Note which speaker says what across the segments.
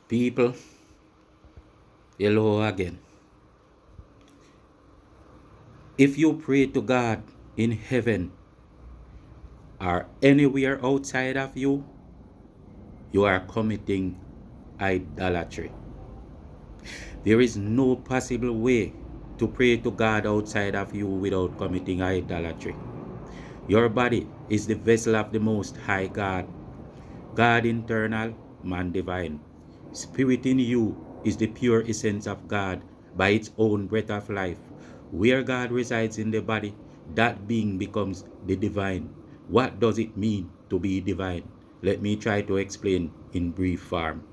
Speaker 1: People, hello again. If you pray to God in heaven or anywhere outside of you, you are committing idolatry. There is no possible way to pray to God outside of you without committing idolatry. Your body is the vessel of the Most High God. God internal, man divine. Spirit in you is the pure essence of God by its own breath of life. Where God resides in the body, that being becomes the divine. What does it mean to be divine? Let me try to explain in brief form.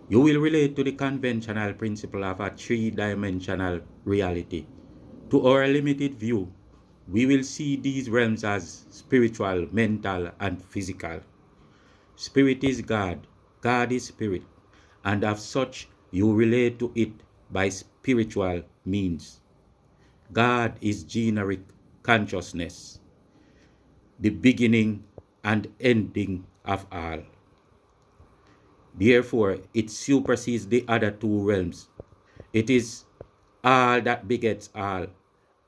Speaker 1: You will relate to the conventional principle of a three-dimensional reality. To our limited view, we will see these realms as spiritual, mental, and physical. Spirit is God, God is spirit, and as such, you relate to it by spiritual means. God is generic consciousness, the beginning and ending of all. Therefore, it supersedes the other two realms. It is all that begets all.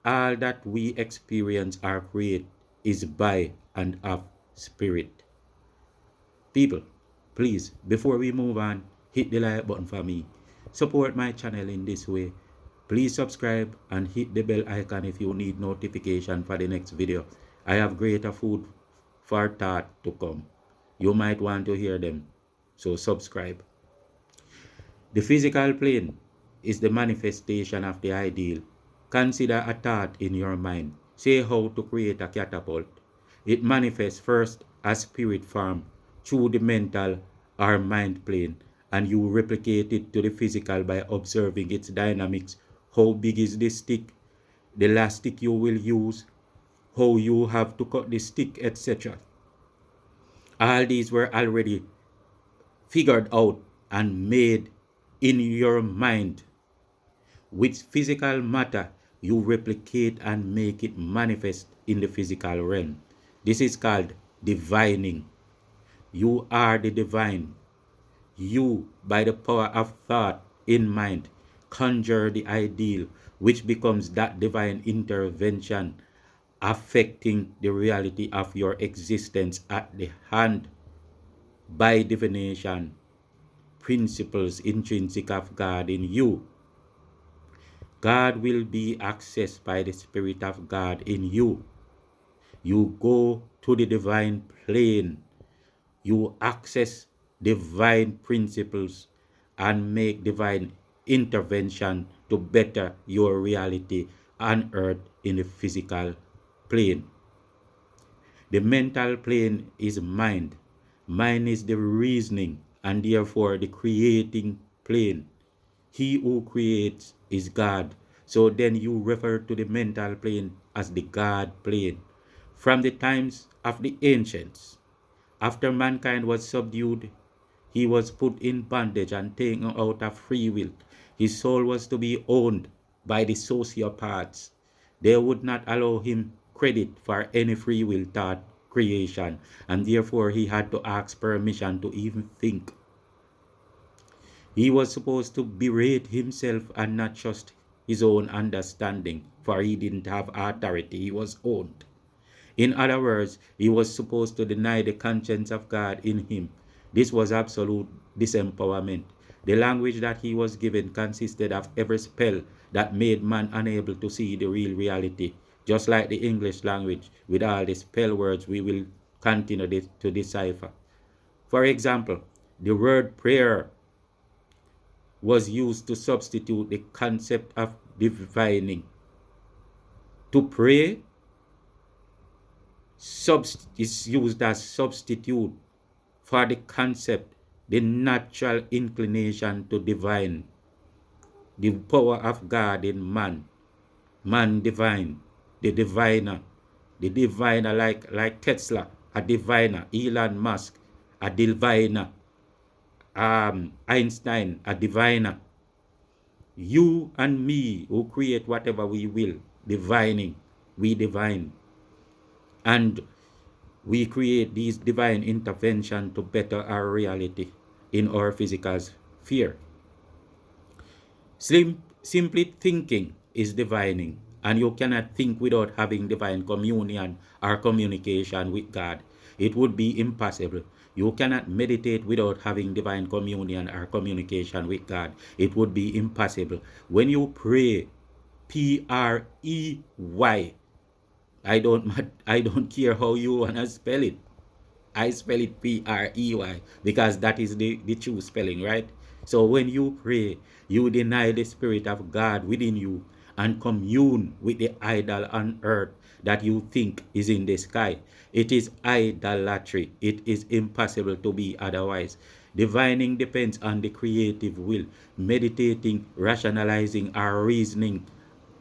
Speaker 1: All that we experience or create is by and of spirit. People, please, before we move on, hit the like button for me. Support my channel in this way. Please subscribe and hit the bell icon if you need notification for the next video. I have greater food for thought to come. You might want to hear them, so subscribe. The physical plane is the manifestation of the ideal. Consider a thought in your mind. Say how to create a catapult. It manifests first as spirit form through the mental or mind plane, and you replicate it to the physical by observing its dynamics. How big is the stick? The last stick you will use? How you have to cut the stick, etc. All these were already figured out and made in your mind. With physical matter, you replicate and make it manifest in the physical realm. This is called divining. You are the divine. You, by the power of thought in mind, conjure the ideal, which becomes that divine intervention affecting the reality of your existence at the hand. By divination, principles intrinsic of God in you. God will be accessed by the Spirit of God in you. You go to the divine plane. You access divine principles and make divine intervention to better your reality on earth in the physical plane. The mental plane is mind. Mind is the reasoning and therefore the creating plane. He who creates is God. So then you refer to the mental plane as the God plane. From the times of the ancients, after mankind was subdued, he was put in bondage and taken out of free will. His soul was to be owned by the sociopaths. They would not allow him credit for any free will thought creation, and therefore he had to ask permission to even think. He was supposed to berate himself and not trust his own understanding, for he didn't have authority, he was owned. In other words, he was supposed to deny the conscience of God in him. This was absolute disempowerment. The language that he was given consisted of every spell that made man unable to see the real reality, just like the English language with all the spell words we will continue to decipher. For example, the word prayer was used to substitute the concept of divining. To pray is used as substitute for the concept, the natural inclination to divine, the power of God in man, man divine, the diviner like Tesla, a diviner, Elon Musk, a diviner, Einstein, a diviner. You and me who create whatever we will, divining, we divine. And we create these divine intervention to better our reality. in our physical sphere. Simply thinking is divining, and you cannot think without having divine communion or communication with God. It would be impossible. You cannot meditate without having divine communion or communication with God. It would be impossible. When you pray, Prey, I don't care how you wanna spell it. I spell it Prey because that is the true spelling, right? So when you pray, you deny the Spirit of God within you and commune with the idol on earth that you think is in the sky. It is idolatry. It is impossible to be otherwise. Divining depends on the creative will. Meditating, rationalizing, or reasoning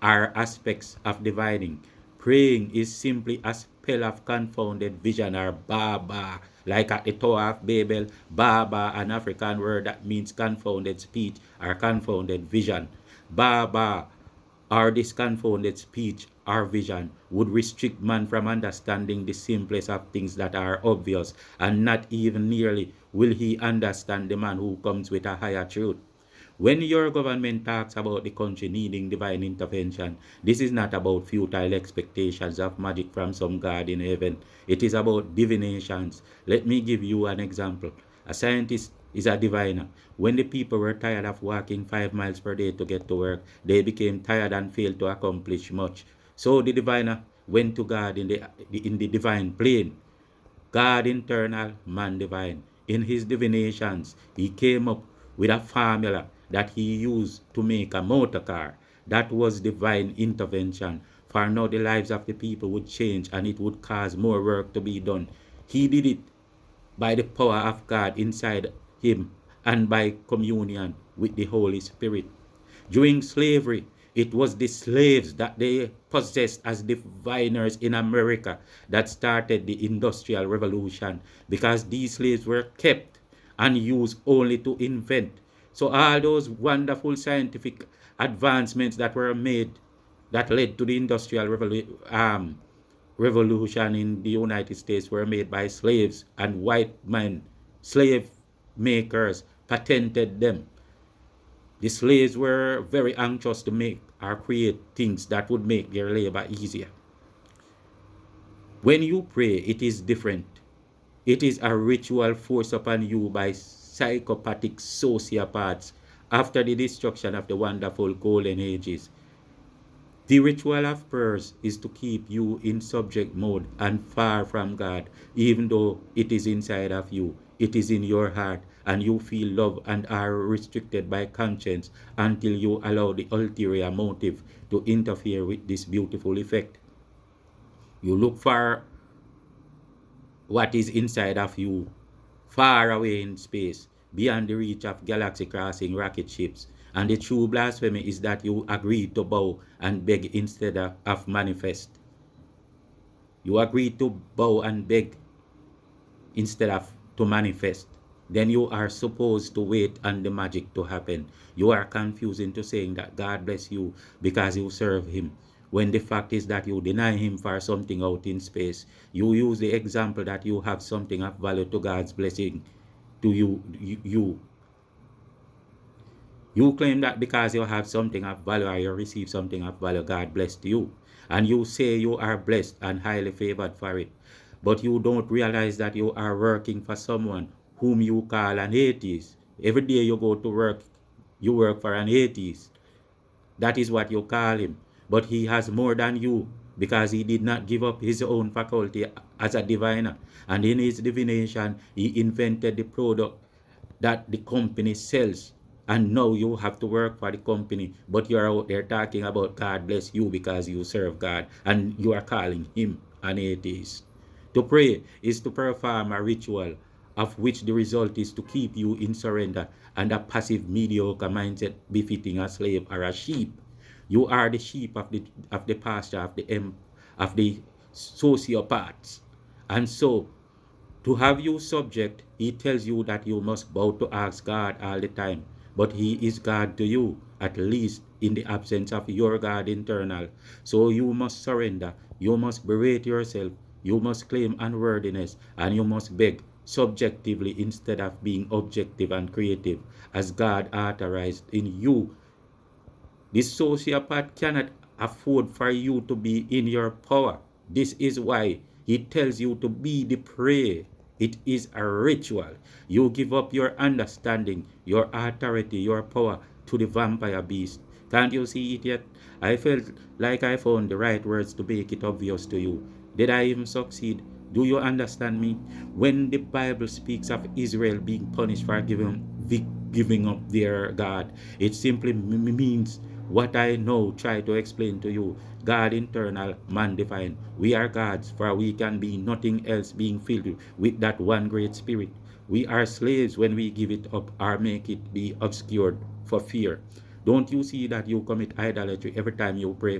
Speaker 1: are aspects of divining. Praying is simply a spell of confounded vision or Baba, like at the Tower of Babel. Baba, an African word that means confounded speech or confounded vision. Baba, or this confounded speech or vision, would restrict man from understanding the simplest of things that are obvious, and not even nearly will he understand the man who comes with a higher truth. When your government talks about the country needing divine intervention, this is not about futile expectations of magic from some God in heaven. It is about divinations. Let me give you an example. A scientist is a diviner. When the people were tired of walking 5 miles per day to get to work, they became tired and failed to accomplish much. So the diviner went to God in the divine plane. God internal, man divine. In his divinations, he came up with a formula that he used to make a motor car. That was divine intervention. For now, the lives of the people would change and it would cause more work to be done. He did it by the power of God inside him and by communion with the Holy Spirit. During slavery, it was the slaves that they possessed as diviners in America that started the Industrial Revolution because these slaves were kept and used only to invent. So all those wonderful scientific advancements that were made that led to the revolution in the United States were made by slaves, and white men, slave makers, patented them. The slaves were very anxious to make or create things that would make their labor easier. When you pray, it is different. It is a ritual forced upon you by psychopathic sociopaths after the destruction of the wonderful golden ages. The ritual of prayers is to keep you in subject mode and far from God, even though it is inside of you. It is in your heart, and you feel love and are restricted by conscience until you allow the ulterior motive to interfere with this beautiful effect. You look for what is inside of you, far away in space, beyond the reach of galaxy crossing rocket ships. And the true blasphemy is that you agree to bow and beg instead of manifest. You agree to bow and beg instead of to manifest. Then you are supposed to wait on the magic to happen. You are confused into saying that God bless you because you serve him, when the fact is that you deny him for something out in space. You use the example that you have something of value to God's blessing to you claim that because you have something of value or you receive something of value, God blessed you. And you say you are blessed and highly favored for it. But you don't realize that you are working for someone whom you call an atheist. Every day you go to work, you work for an atheist. That is what you call him. But he has more than you because he did not give up his own faculty as a diviner. And in his divination, he invented the product that the company sells. And now you have to work for the company, but you're out there talking about God bless you because you serve God and you are calling him an atheist. To pray is to perform a ritual of which the result is to keep you in surrender and a passive mediocre mindset befitting a slave or a sheep. You are the sheep of the pasture of the sociopaths. And so to have you subject, he tells you that you must bow to ask God all the time. But he is God to you, at least in the absence of your God internal. So you must surrender. You must berate yourself. You must claim unworthiness. And you must beg subjectively instead of being objective and creative as God authorized in you. This sociopath cannot afford for you to be in your power. This is why he tells you to be the prey. It is a ritual. You give up your understanding, your authority, your power to the vampire beast. Can't you see it yet? I felt like I found the right words to make it obvious to you. Did I even succeed? Do you understand me? When the Bible speaks of Israel being punished for giving up their God, it simply means what I now try to explain to you. God internal, man divine. We are gods, for we can be nothing else being filled with that one great spirit. We are slaves when we give it up or make it be obscured for fear. Don't you see that you commit idolatry every time you pray?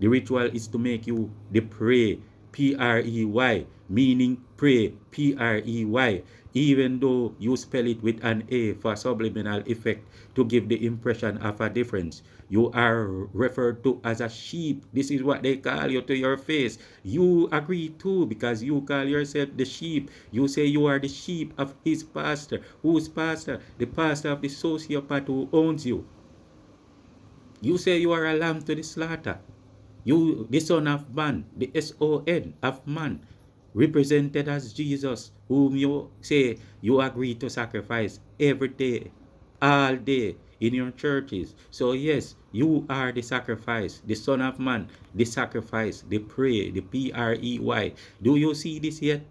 Speaker 1: The ritual is to make you the prey, Prey, meaning pray, Prey, even though you spell it with an A for subliminal effect to give the impression of a difference. You are referred to as a sheep. This is what they call you to your face. You agree too because you call yourself the sheep. You say you are the sheep of his pastor. Whose pastor? The pastor of the sociopath who owns you. You say you are a lamb to the slaughter. You, the Son of Man, the Son of Man, represented as Jesus, whom you say you agree to sacrifice every day, all day in your churches. So, yes, you are the sacrifice, the Son of Man, the sacrifice, the prey, the Prey. Do you see this yet?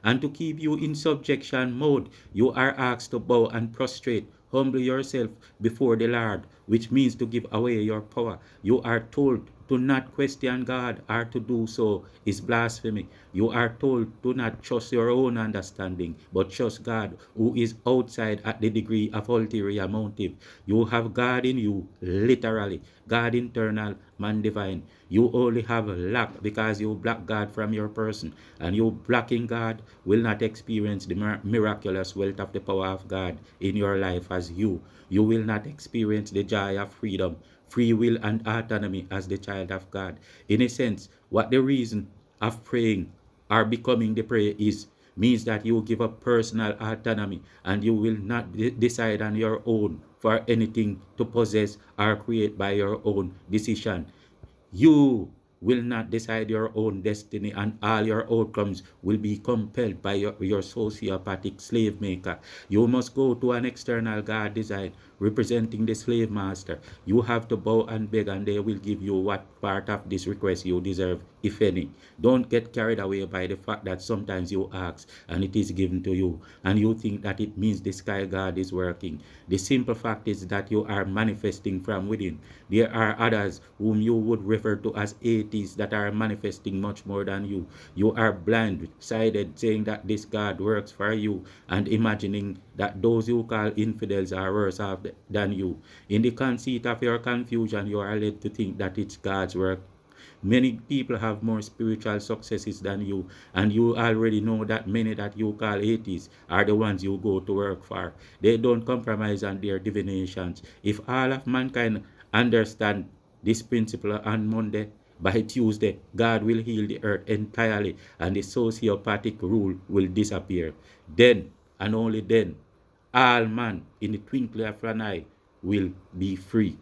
Speaker 1: And to keep you in subjection mode, you are asked to bow and prostrate, humble yourself before the Lord, which means to give away your power. You are told to not question God, or to do so is blasphemy. You are told to not trust your own understanding, but trust God, who is outside at the degree of ulterior motive. You have God in you, literally, God internal, man divine. You only have lack because you block God from your person, and you blocking God will not experience the miraculous wealth of the power of God in your life as you. You will not experience the joy of freedom, free will, and autonomy as the child of God. In a sense, what the reason of praying or becoming the prayer is means that you give up personal autonomy and you will not decide on your own for anything to possess or create by your own decision. You will not decide your own destiny, and all your outcomes will be compelled by your sociopathic slave maker. You must go to an external God design representing the slave master. You have to bow and beg, and they will give you what part of this request you deserve, if any. Don't get carried away by the fact that sometimes you ask and it is given to you, and you think that it means the sky God is working. The simple fact is that you are manifesting from within. There are others whom you would refer to as atheists that are manifesting much more than you. You are blind-sided, saying that this God works for you and imagining that those you call infidels are worse off than you. In the conceit of your confusion, you are led to think that it's God's work. Many people have more spiritual successes than you, and you already know that many that you call atheists are the ones you go to work for. They don't compromise on their divinations. If all of mankind understand this principle on Monday, by Tuesday, God will heal the earth entirely and the sociopathic rule will disappear. Then, and only then, all man in the twinkling of an eye will be free.